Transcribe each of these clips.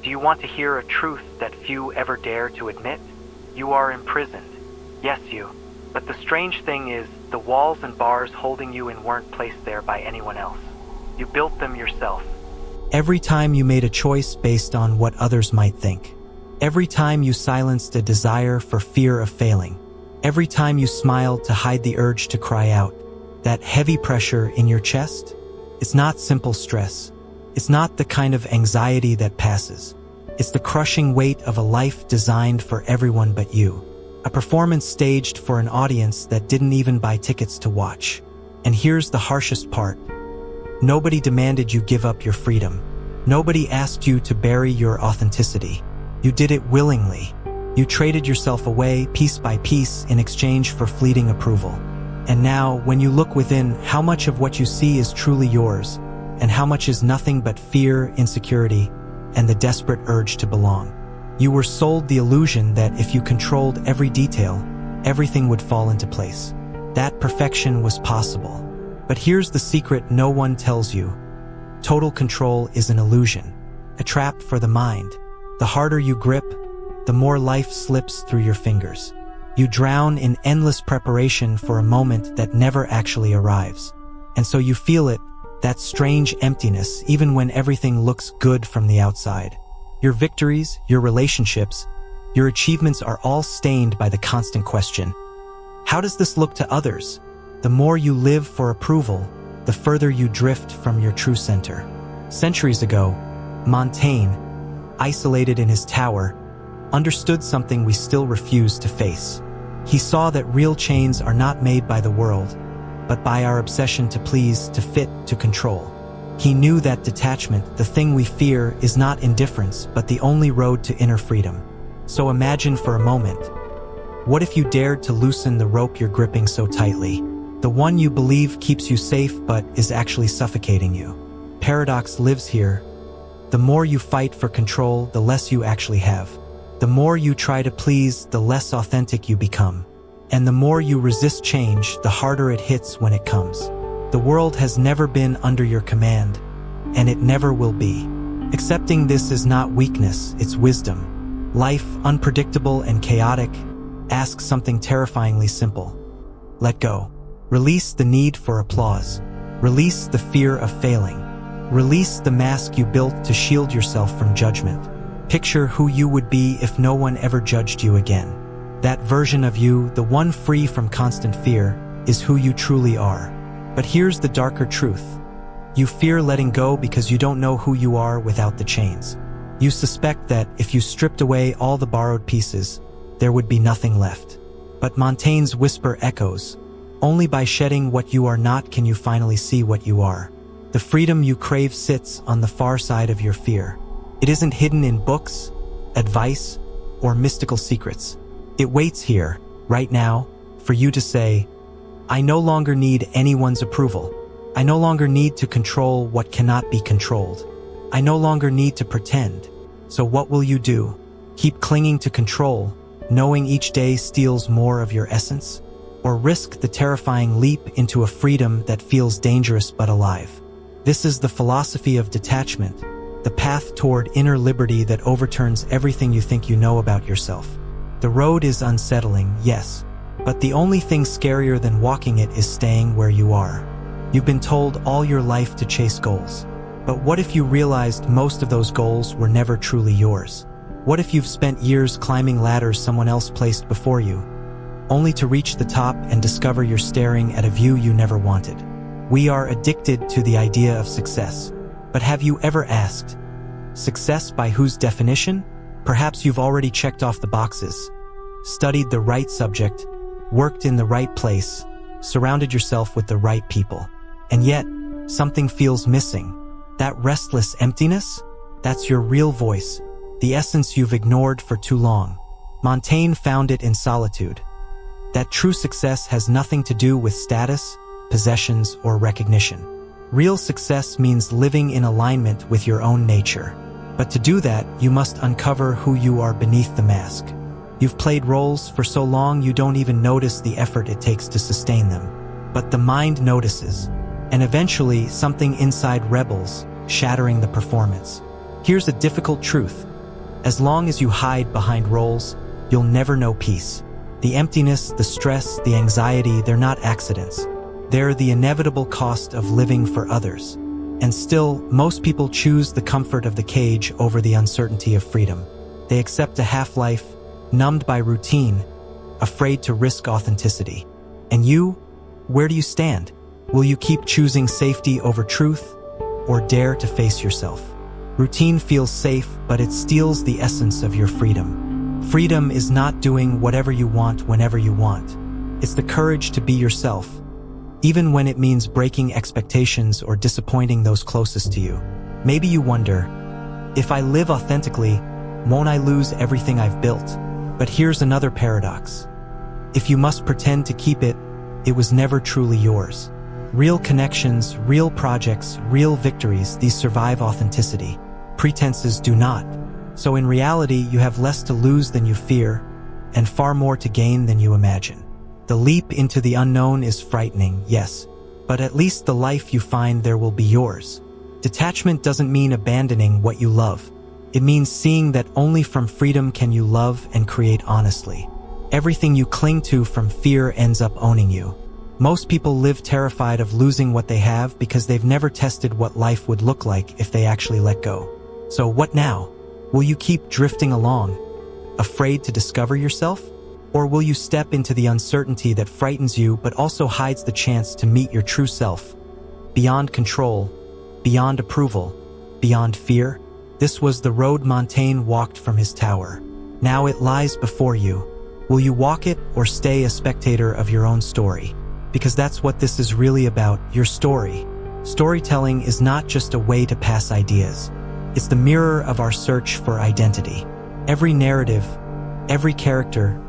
Do you want to hear a truth that few ever dare to admit? You are imprisoned. Yes, you. But the strange thing is, the walls and bars holding you in weren't placed there by anyone else. You built them yourself. Every time you made a choice based on what others might think. Every time you silenced a desire for fear of failing. Every time you smiled to hide the urge to cry out. That heavy pressure in your chest? It's not simple stress. It's not the kind of anxiety that passes. It's the crushing weight of a life designed for everyone but you. A performance staged for an audience that didn't even buy tickets to watch. And here's the harshest part. Nobody demanded you give up your freedom. Nobody asked you to bury your authenticity. You did it willingly. You traded yourself away piece by piece in exchange for fleeting approval. And now, when you look within, how much of what you see is truly yours, and how much is nothing but fear, insecurity, and the desperate urge to belong. You were sold the illusion that if you controlled every detail, everything would fall into place. That perfection was possible. But here's the secret no one tells you. Total control is an illusion, a trap for the mind. The harder you grip, the more life slips through your fingers. You drown in endless preparation for a moment that never actually arrives. And so you feel it, that strange emptiness, even when everything looks good from the outside. Your victories, your relationships, your achievements are all stained by the constant question. How does this look to others? The more you live for approval, the further you drift from your true center. Centuries ago, Montaigne, isolated in his tower, understood something we still refuse to face. He saw that real chains are not made by the world, but by our obsession to please, to fit, to control. He knew that detachment, the thing we fear, is not indifference, but the only road to inner freedom. So imagine for a moment, what if you dared to loosen the rope you're gripping so tightly? The one you believe keeps you safe but is actually suffocating you. Paradox lives here. The more you fight for control, the less you actually have. The more you try to please, the less authentic you become. And the more you resist change, the harder it hits when it comes. The world has never been under your command, and it never will be. Accepting this is not weakness, it's wisdom. Life, unpredictable and chaotic, asks something terrifyingly simple. Let go. Release the need for applause. Release the fear of failing. Release the mask you built to shield yourself from judgment. Picture who you would be if no one ever judged you again. That version of you, the one free from constant fear, is who you truly are. But here's the darker truth. You fear letting go because you don't know who you are without the chains. You suspect that if you stripped away all the borrowed pieces, there would be nothing left. But Montaigne's whisper echoes. Only by shedding what you are not can you finally see what you are. The freedom you crave sits on the far side of your fear. It isn't hidden in books, advice, or mystical secrets. It waits here, right now, for you to say, I no longer need anyone's approval. I no longer need to control what cannot be controlled. I no longer need to pretend. So what will you do? Keep clinging to control, knowing each day steals more of your essence? Or risk the terrifying leap into a freedom that feels dangerous but alive? This is the philosophy of detachment, the path toward inner liberty that overturns everything you think you know about yourself. The road is unsettling, yes, but the only thing scarier than walking it is staying where you are. You've been told all your life to chase goals. But what if you realized most of those goals were never truly yours? What if you've spent years climbing ladders someone else placed before you, only to reach the top and discover you're staring at a view you never wanted? We are addicted to the idea of success. But have you ever asked, success by whose definition? Perhaps you've already checked off the boxes, studied the right subject, worked in the right place, surrounded yourself with the right people. And yet, something feels missing. That restless emptiness? That's your real voice, the essence you've ignored for too long. Montaigne found it in solitude. That true success has nothing to do with status, possessions, or recognition. Real success means living in alignment with your own nature. But to do that, you must uncover who you are beneath the mask. You've played roles for so long you don't even notice the effort it takes to sustain them. But the mind notices, and eventually something inside rebels, shattering the performance. Here's a difficult truth. As long as you hide behind roles, you'll never know peace. The emptiness, the stress, the anxiety, they're not accidents. They're the inevitable cost of living for others. And still, most people choose the comfort of the cage over the uncertainty of freedom. They accept a half-life, numbed by routine, afraid to risk authenticity. And you? Where do you stand? Will you keep choosing safety over truth, or dare to face yourself? Routine feels safe, but it steals the essence of your freedom. Freedom is not doing whatever you want whenever you want. It's the courage to be yourself, even when it means breaking expectations or disappointing those closest to you. Maybe you wonder, if I live authentically, won't I lose everything I've built? But here's another paradox. If you must pretend to keep it, it was never truly yours. Real connections, real projects, real victories, these survive authenticity. Pretenses do not. So in reality, you have less to lose than you fear, and far more to gain than you imagine. The leap into the unknown is frightening, yes, but at least the life you find there will be yours. Detachment doesn't mean abandoning what you love. It means seeing that only from freedom can you love and create honestly. Everything you cling to from fear ends up owning you. Most people live terrified of losing what they have because they've never tested what life would look like if they actually let go. So what now? Will you keep drifting along, afraid to discover yourself? Or will you step into the uncertainty that frightens you but also hides the chance to meet your true self? Beyond control, beyond approval, beyond fear? This was the road Montaigne walked from his tower. Now it lies before you. Will you walk it or stay a spectator of your own story? Because that's what this is really about, your story. Storytelling is not just a way to pass ideas. It's the mirror of our search for identity. Every narrative, every character,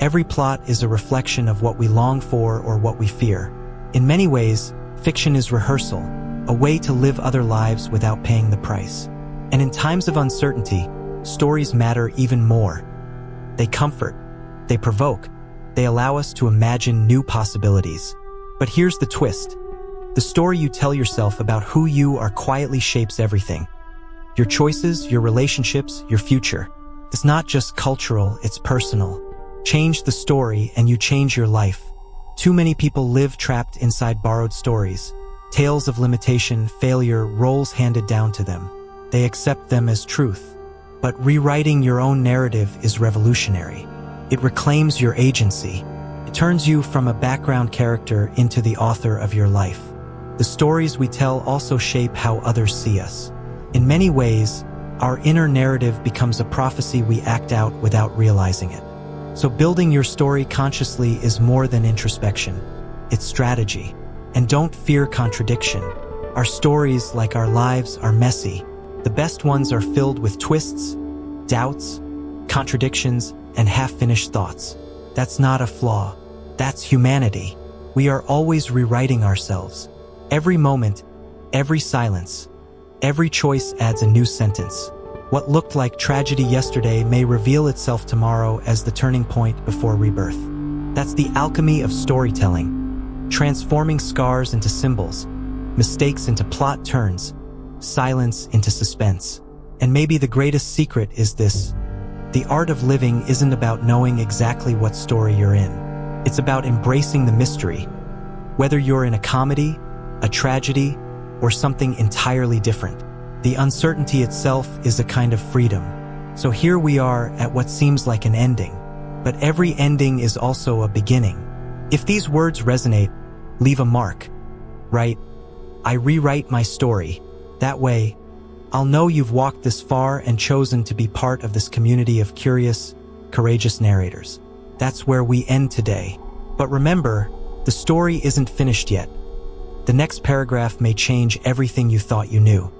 every plot is a reflection of what we long for or what we fear. In many ways, fiction is rehearsal, a way to live other lives without paying the price. And in times of uncertainty, stories matter even more. They comfort, they provoke, they allow us to imagine new possibilities. But here's the twist. The story you tell yourself about who you are quietly shapes everything. Your choices, your relationships, your future. It's not just cultural, it's personal. Change the story and you change your life. Too many people live trapped inside borrowed stories. Tales of limitation, failure, roles handed down to them. They accept them as truth. But rewriting your own narrative is revolutionary. It reclaims your agency. It turns you from a background character into the author of your life. The stories we tell also shape how others see us. In many ways, our inner narrative becomes a prophecy we act out without realizing it. So building your story consciously is more than introspection. It's strategy. And don't fear contradiction. Our stories, like our lives, are messy. The best ones are filled with twists, doubts, contradictions, and half-finished thoughts. That's not a flaw. That's humanity. We are always rewriting ourselves. Every moment, every silence, every choice adds a new sentence. What looked like tragedy yesterday may reveal itself tomorrow as the turning point before rebirth. That's the alchemy of storytelling. Transforming scars into symbols, mistakes into plot turns, silence into suspense. And maybe the greatest secret is this. The art of living isn't about knowing exactly what story you're in. It's about embracing the mystery. Whether you're in a comedy, a tragedy, or something entirely different, the uncertainty itself is a kind of freedom. So here we are at what seems like an ending. But every ending is also a beginning. If these words resonate, leave a mark. Write, I rewrite my story. That way, I'll know you've walked this far and chosen to be part of this community of curious, courageous narrators. That's where we end today. But remember, the story isn't finished yet. The next paragraph may change everything you thought you knew.